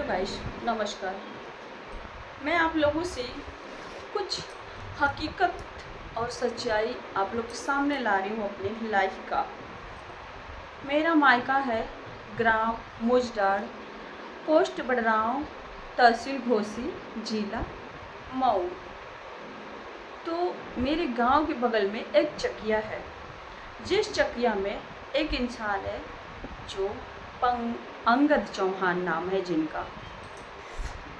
Guys, नमस्कार। मैं आप लोगों से कुछ हकीकत और सच्चाई आप लोग के सामने ला रही हूँ अपनी लाइफ का। मेरा मायका है ग्राम मुजडार, पोस्ट बडरांव, तहसील घोसी, जिला मऊ। तो मेरे गांव के बगल में एक चकिया है, जिस चकिया में एक इंसान है जो अंगद चौहान नाम है, जिनका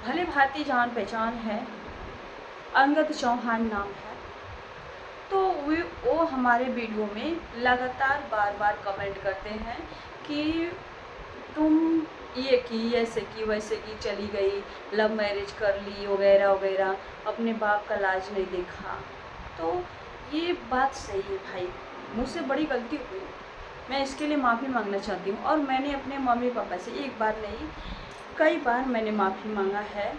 भले भारतीय जान पहचान है, अंगद चौहान नाम है। तो वो हमारे वीडियो में लगातार बार बार कमेंट करते हैं कि तुम ये की, ऐसे की, वैसे की, चली गई, लव मैरिज कर ली, वगैरह वगैरह, अपने बाप का लाज नहीं देखा। तो ये बात सही है भाई, मुझसे बड़ी गलती हुई, मैं इसके लिए माफ़ी मांगना चाहती हूँ। और मैंने अपने मम्मी पापा से एक बार नहीं, कई बार मैंने माफ़ी मांगा है।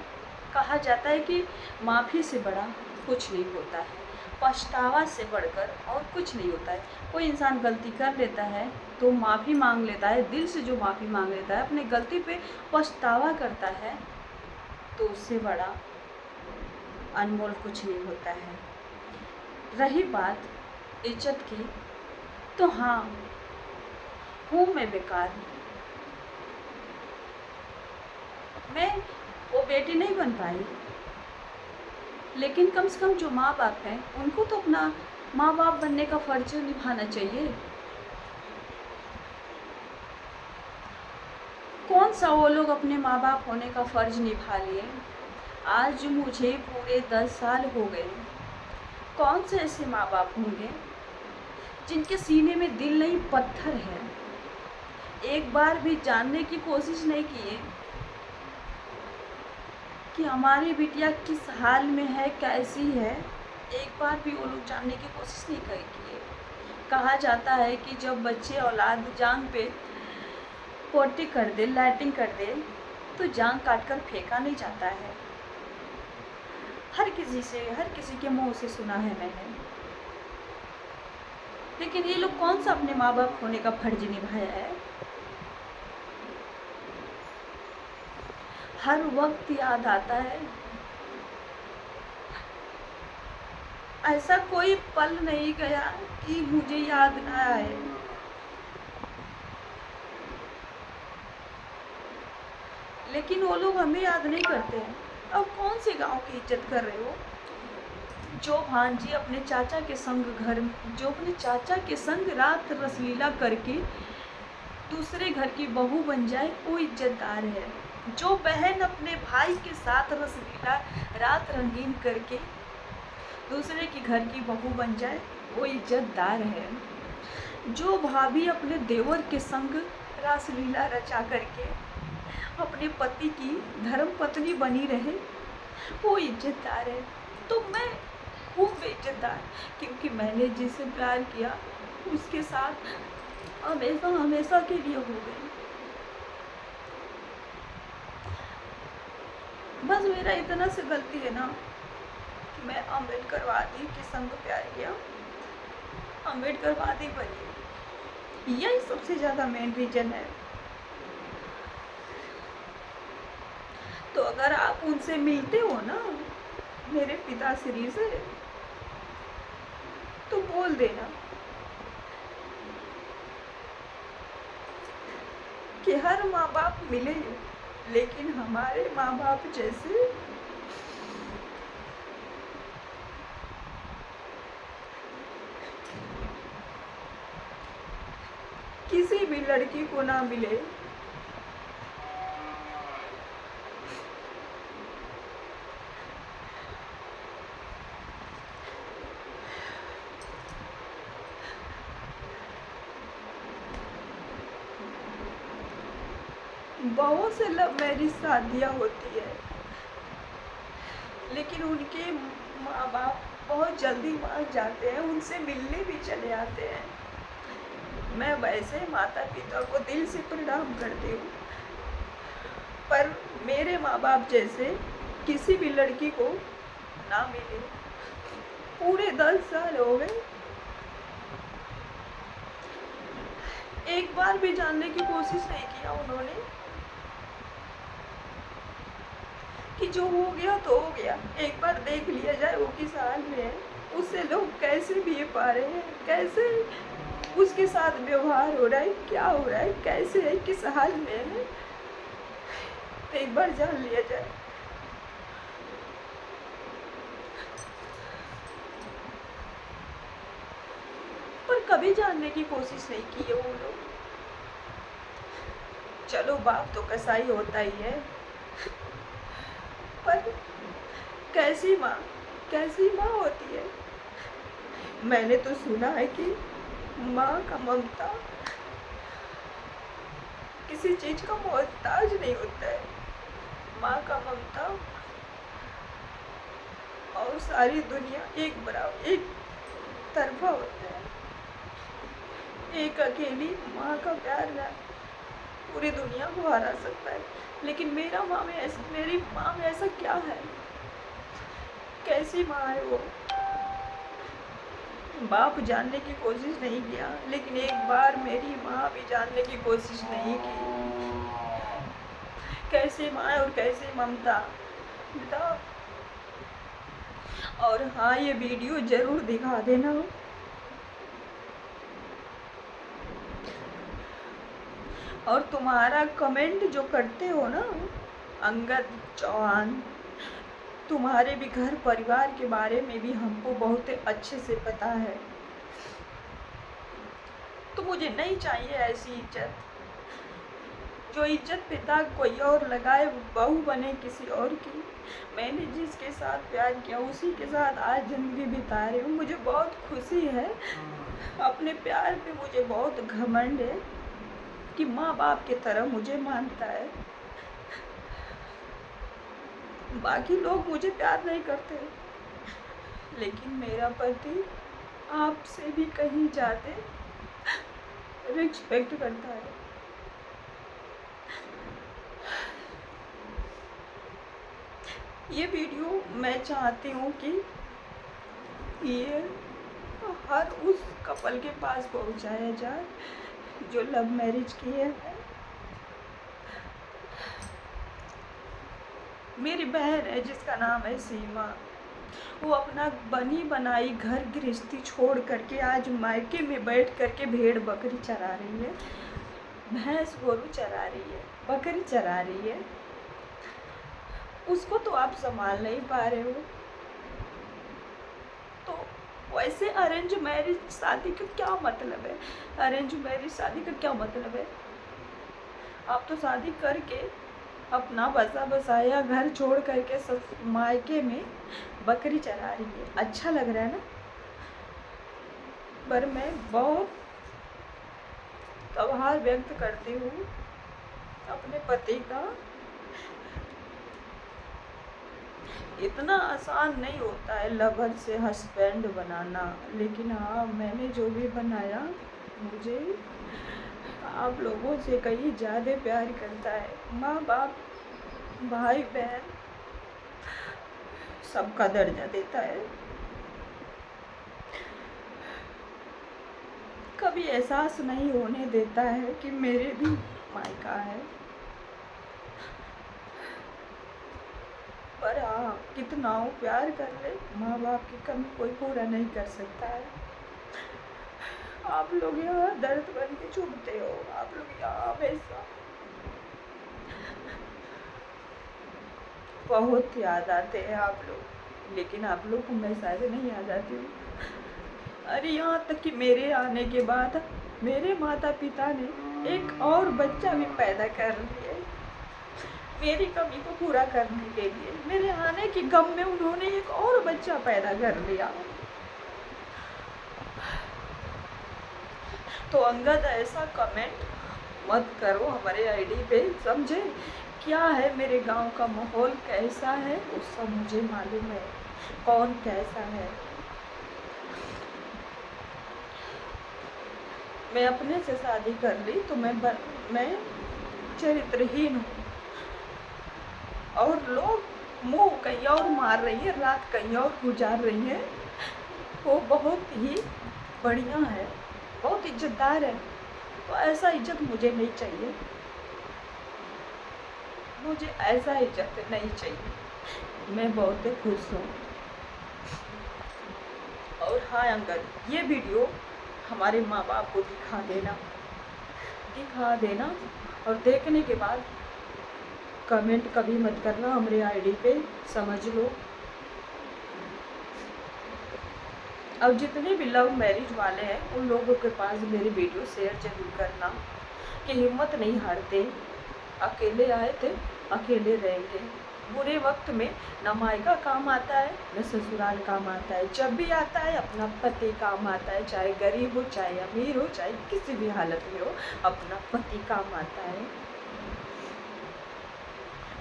कहा जाता है कि माफ़ी से बड़ा कुछ नहीं होता है, पछतावा से बढ़कर और कुछ नहीं होता है। कोई इंसान गलती कर लेता है तो माफ़ी मांग लेता है, दिल से जो माफ़ी मांग लेता है, अपनी गलती पे पछतावा करता है, तो उससे बड़ा अनमोल कुछ नहीं होता है। रही बात इज्जत की, तो हाँ, हूँ मैं बेकार, मैं वो बेटी नहीं बन पाई, लेकिन कम से कम जो माँ बाप हैं उनको तो अपना माँ बाप बनने का फर्ज निभाना चाहिए। कौन सा वो लोग अपने माँ बाप होने का फर्ज निभा लिए। आज मुझे पूरे 10 साल हो गए। कौन से ऐसे माँ बाप होंगे जिनके सीने में दिल नहीं पत्थर है, एक बार भी जानने की कोशिश नहीं किए कि हमारी बिटिया किस हाल में है, कैसी है। एक बार भी वो लोग जानने की कोशिश नहीं किए। कहा जाता है कि जब बच्चे औलाद जान पे पोटी कर दे, लाइटिंग कर दे, तो जान काट कर फेंका नहीं जाता है। हर किसी के मुंह से सुना है मैंने। लेकिन ये लोग कौन सा अपने माँ बाप होने का फर्ज निभाया है। हर वक्त याद आता है, ऐसा कोई पल नहीं गया कि मुझे याद ना आए। लेकिन वो लोग हमें याद नहीं करते हैं। अब कौन से गांव की इज्जत कर रहे हो। जो भांजी अपने चाचा के संग जो अपने चाचा के संग रात रसलीला करके दूसरे घर की बहू बन जाए, वो इज्जतदार है। जो बहन अपने भाई के साथ रसलीला रात रंगीन करके दूसरे के घर की बहू बन जाए, वो इज्जतदार है। जो भाभी अपने देवर के संग रासलीला रचा करके अपने पति की धर्म पत्नी बनी रहे, वो इज्जतदार है। तो मैं हूँ बेइज्जतदार, क्योंकि मैंने जिससे प्यार किया उसके साथ हमेशा हमेशा के लिए हो गई। बस मेरा इतना से गलती है ना कि मैं अम्बेडकरवादी के संग प्यार किया, अम्बेडकरवादी बनी। यही सबसे ज़्यादा मेन रीज़न है। तो अगर आप उनसे मिलते हो ना, मेरे पिताश्री से, तो बोल देना कि हर माँ बाप मिले, लेकिन हमारे माँ बाप जैसे किसी भी लड़की को ना मिले। बहुत से लव मैरिज शादियाँ होती है, लेकिन उनके माँ बाप बहुत जल्दी मान जाते हैं, उनसे मिलने भी चले आते हैं। मैं वैसे माता पिता को दिल से प्रणाम करती हूँ, पर मेरे माँ बाप जैसे किसी भी लड़की को ना मिले। पूरे 10 साल हो गए, एक बार भी जानने की कोशिश नहीं किया उन्होंने। कि जो हो गया तो हो गया, एक बार देख लिया जाए वो किस हाल में है, उससे लोग कैसे जी पा रहे हैं, कैसे उसके साथ व्यवहार हो रहा है, क्या हो रहा है, कैसे है, किस हाल में है, तो एक बार जान लिया जाए। पर कभी जानने की कोशिश नहीं की है वो लोग। चलो बाप तो कसाई होता ही है, पर कैसी माँ होती है। मैंने तो सुना है कि माँ का ममता किसी चीज का मोहताज नहीं होता है। माँ का ममता और सारी दुनिया एक बराबर, एक तरफा होता है। एक अकेली माँ का प्यार ना पूरी दुनिया को हरा सकता है, लेकिन मेरी माँ में ऐसा क्या है, कैसी माँ है वो। बाप जानने की कोशिश नहीं किया, लेकिन एक बार मेरी माँ भी जानने की कोशिश नहीं की, कैसी माँ है और कैसी ममता बताओ। और हाँ, ये वीडियो जरूर दिखा देना। और तुम्हारा कमेंट जो करते हो ना अंगद चौहान, तुम्हारे भी घर परिवार के बारे में भी हमको बहुत अच्छे से पता है, तो मुझे नहीं चाहिए ऐसी इज्जत। जो इज्जत पिता कोई और लगाए, बहू बने किसी और की। मैंने जिसके साथ प्यार किया उसी के साथ आज ज़िंदगी बिता रही हूँ। मुझे बहुत खुशी है, अपने प्यार पे मुझे बहुत घमंड है कि माँ बाप की तरह मुझे मानता है। बाकी लोग मुझे प्यार नहीं करते, लेकिन मेरा पति आपसे भी कहीं ज़्यादा रिस्पेक्ट करता है। ये वीडियो मैं चाहती हूँ कि ये हर उस कपल के पास पहुँचाया जाए जो लव मैरिज किए हैं। मेरी बहन है जिसका नाम है सीमा, वो अपना बनी बनाई घर गृहस्थी छोड़ करके आज मायके में बैठ करके भेड़ बकरी चरा रही है, भैंस गोरू चरा रही है, बकरी चरा रही है। उसको तो आप संभाल नहीं पा रहे हो, तो वैसे अरेंज मैरिज शादी का क्या मतलब है? अरेंज मैरिज शादी का क्या मतलब है? आप तो शादी करके अपना बसा बसाया घर छोड़ करके सब मायके में बकरी चरा रही है। अच्छा लग रहा है ना? पर मैं बहुत आभार व्यक्त करती हूँ अपने पति का। इतना आसान नहीं होता है लवर से हस्बैंड बनाना, लेकिन हाँ, मैंने जो भी बनाया मुझे आप लोगों से कहीं ज़्यादा प्यार करता है। माँ बाप भाई बहन सबका दर्जा देता है। कभी एहसास नहीं होने देता है कि मेरे भी मायका है। पर हाँ, कितना हो प्यार कर ले, माँ बाप की कमी कोई पूरा नहीं कर सकता है। आप लोग यहाँ दर्द बन के चुभते हो, आप लोग यहाँ हमेशा बहुत याद आते हैं आप लोग, लेकिन आप लोग को मैं शायद नहीं याद आती हूँ। अरे यहाँ तक कि मेरे आने के बाद मेरे माता पिता ने एक और बच्चा भी पैदा कर लिया मेरी कमी को पूरा करने के लिए। मेरे आने के गम में उन्होंने एक और बच्चा पैदा कर लिया। तो अंगद ऐसा कमेंट मत करो हमारे आईडी पे, समझे? क्या है मेरे गांव का माहौल कैसा है वो सब मुझे मालूम है, कौन कैसा है। मैं अपने से शादी कर ली तो मैं चरित्रहीन हूँ, और लोग मुँह कहीं और मार रही है, रात कहीं और गुजार रही है। वो बहुत ही बढ़िया है, बहुत इज्जतदार है, तो ऐसा इज्जत मुझे नहीं चाहिए। मुझे ऐसा इज्जत नहीं चाहिए। मैं बहुत खुश हूँ। और हाँ अंकल, ये वीडियो हमारे माँ बाप को दिखा देना और देखने के बाद कमेंट कभी मत करना हमारे आईडी पे, समझ लो। अब जितने भी लव मैरिज वाले हैं उन लोगों के पास मेरी वीडियो शेयर जरूर करना कि हिम्मत नहीं हारते, अकेले आए थे अकेले रहेंगे। बुरे वक्त में न मायका काम आता है न ससुराल काम आता है, जब भी आता है अपना पति काम आता है। चाहे गरीब हो चाहे अमीर हो चाहे किसी भी हालत में हो, अपना पति काम आता है।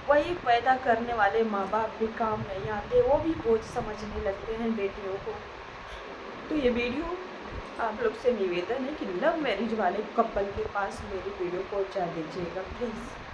वही पैदा करने वाले माँ बाप भी काम नहीं आते, वो भी बोझ समझने लगते हैं बेटियों को। तो ये वीडियो आप लोग से निवेदन है कि लव मैरिज वाले कपल के पास मेरी वीडियो पहुंचा दीजिएगा प्लीज़।